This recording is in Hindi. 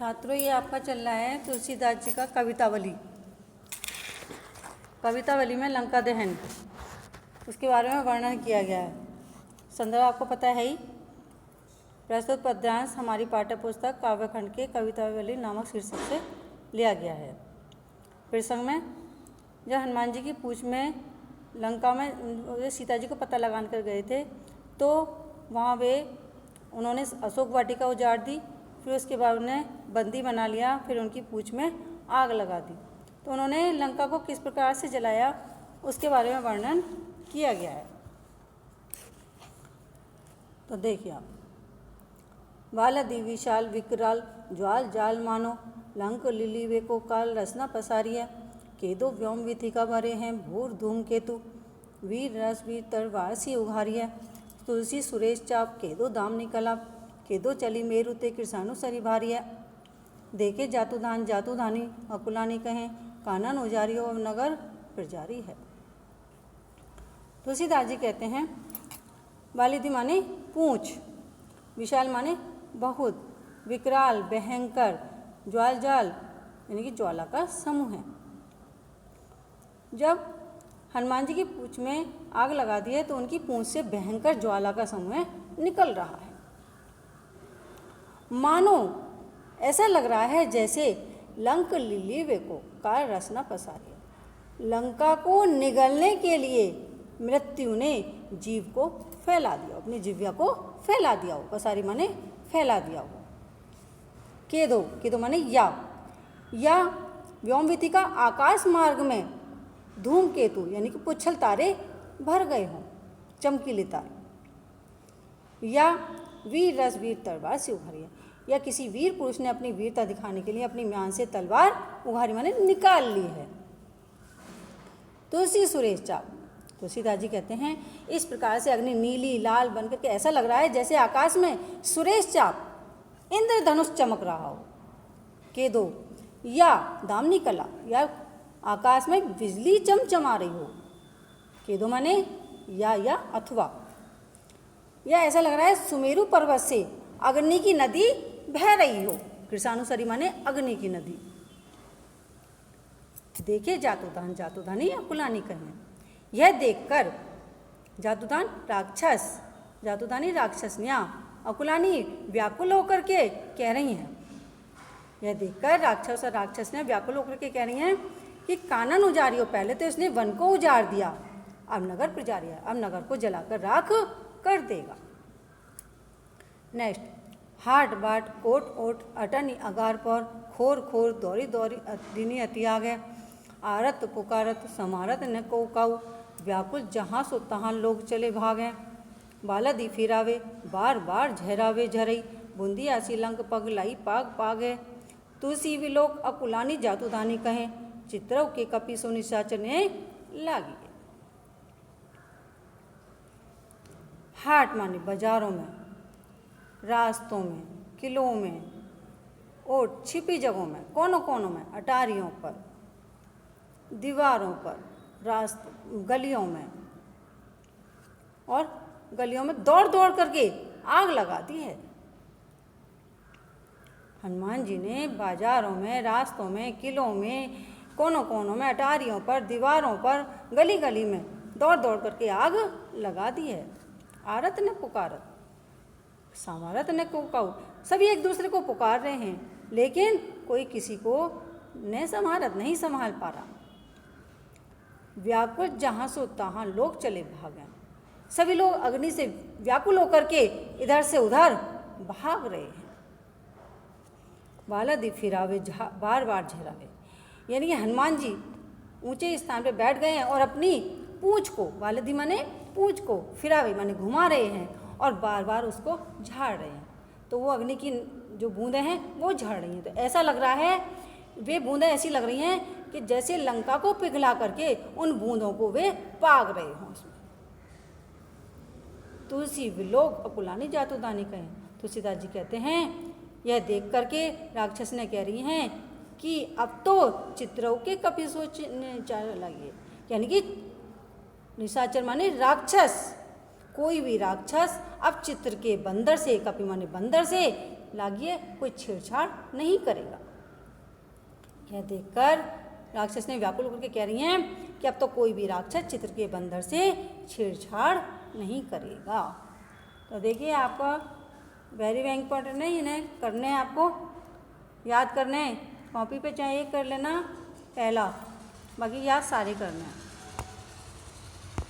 छात्रों, ये आपका चल रहा है तुलसीदास जी का कवितावली। कवितावली में लंका दहन उसके बारे में वर्णन किया गया है। संदर्भ आपको पता है ही। प्रस्तुत पद्यांश हमारी पाठ्य पुस्तक काव्यखंड के कवितावली नामक शीर्षक से लिया गया है। प्रसंग में जब हनुमान जी की पूछ में लंका में सीता जी को पता लगान कर गए थे, तो वहाँ उन्होंने अशोक वाटिका उजाड़ दी। फिर उसके बाद उन्हें बंदी बना लिया। फिर उनकी पूछ में आग लगा दी। तो उन्होंने लंका को किस प्रकार से जलाया उसके बारे में वर्णन किया गया है। तो देखिए आप। वालदी विशाल विकराल ज्वाल जाल मानो, लंक लिली वे को काल रसना पसारिया। केदो व्योम विथिका भरे हैं भूर धूम केतु, वीर रस वीर तरवार सी उघारिया। तुलसी सुरेश चाप केदो दाम निकला, केदो चली मेरु ते कृषाणु सरी भारिया। देखे जातुधान जातुधानी अकुलानी कहें, कानन उजारियो अब नगर प्रजारी है। तुलसीदास जी कहते हैं वालिदी माने पूंछ, विशाल माने बहुत, विकराल भयंकर, ज्वाल जाल यानी कि ज्वाला का समूह है। जब हनुमान जी की पूंछ में आग लगा दी है तो उनकी पूंछ से भयंकर ज्वाला का समूह निकल रहा है। मानो ऐसा लग रहा है जैसे लंक लिली वे को काल रसना पसारी। लंका को निगलने के लिए मृत्यु ने जीव को फैला दिया, अपनी जिव्या को फैला दिया हो। पसारी माने फैला दिया हो। केदो माने या व्योमविति का आकाश मार्ग में धूमकेतु यानी कि पुच्छल तारे भर गए हों, चमकीले तारे। या वीर रस वीर तलवार से उघारी है, या किसी वीर पुरुष ने अपनी वीरता दिखाने के लिए अपनी म्यान से तलवार उघारी माने निकाल ली है। तुलसी सुरेश चाप, तुलसीदास जी कहते हैं इस प्रकार से अग्नि नीली लाल बनकर के ऐसा लग रहा है जैसे आकाश में सुरेश चाप इंद्रधनुष चमक रहा हो। केदो या दामनी कला, या आकाश में बिजली चमचमा रही हो। केदो माने या अथवा, या ऐसा लग रहा है सुमेरु पर्वत से अग्नि की नदी बह रही हो। कृषाणुसरी माने अग्नि की नदी। देखे जातुदान जातुदानी अकुलानी कहें, यह देखकर जातुदान राक्षस, जातुदानी राक्षसनियाँ, अकुलानी व्याकुल होकर के कह रही हैं। यह देखकर राक्षस और राक्षसनियाँ व्याकुल होकर के कह रही हैं कि कानन उजारियो, पहले तो इसने वन को उजाड़ दिया, अब नगर प्रजारिया, अब नगर को जलाकर राख कर देगा। नेक्स्ट, हाट बाट कोट ओट अटनी अगार पर, खोर खोर दौरी दौरी दिनी अति आगे। आरत पुकारत समारत न को काऊ, व्याकुल जहाँ सो तहाँ लोग चले भागे। बालदी फिरावे बार बार झहरावे झरई, बूंदी आसी लंक पग लाई पाग पागे। तुलसी विलोक अकुलानी जातुदानी कहें, चित्रव के कपि सो निशाचर ने लागी। हाट माने बाजारों में, रास्तों में, किलों में, और छिपी जगहों में, कोनों कोनों में, अटारियों पर, दीवारों पर, गलियों में, और गलियों में दौड़ दौड़ करके आग लगा दी है। हनुमान जी ने बाजारों में, रास्तों में, किलों में, कोनों कोनों में, अटारियों पर, दीवारों पर, गली गली में दौड़ दौड़ करके आग लगा दी है। आरत ने पुकारत समारत ने कोकाऊ, सभी एक दूसरे को पुकार रहे हैं, लेकिन कोई किसी को न समारत नहीं संभाल पा रहा। व्याकुल जहाँ सो तहाँ लोग चले भागे, सभी लोग अग्नि से व्याकुल होकर के इधर से उधर भाग रहे हैं। वालदी फिरावे बार बार झहरावे, यानी कि हनुमान जी ऊंचे स्थान पे बैठ गए हैं और अपनी पूंछ को, वालदी माने पूंछ को, फिरावे माने घुमा रहे हैं और बार बार उसको झाड़ रहे हैं। तो वो अग्नि की जो बूंदें हैं वो झाड़ रही हैं। तो ऐसा लग रहा है, वे बूंदें ऐसी लग रही हैं कि जैसे लंका को पिघला करके उन बूंदों को वे पाग रहे हों उसमें। तुलसी विलोक अकुलानी जातुदानी कहें, तुलसीदास जी कहते हैं यह देख करके राक्षस ने कह रही हैं कि अब तो चित्रव के कपि सोचने लगे, यानी कि निशाचर माने राक्षस, कोई भी राक्षस अब चित्र के बंदर से, कपि माने बंदर से लागिए कोई छेड़छाड़ नहीं करेगा। यह देखकर राक्षस ने व्याकुल होकर के कह रही हैं कि अब तो कोई भी राक्षस चित्र के बंदर से छेड़छाड़ नहीं करेगा। तो देखिए आपका वेरी वेरी इंपॉर्टेंट है, इन्हें करने हैं, आपको याद करने हैं। कॉपी पे चाहे एक कर लेना पहला, बाकी याद सारे करना है।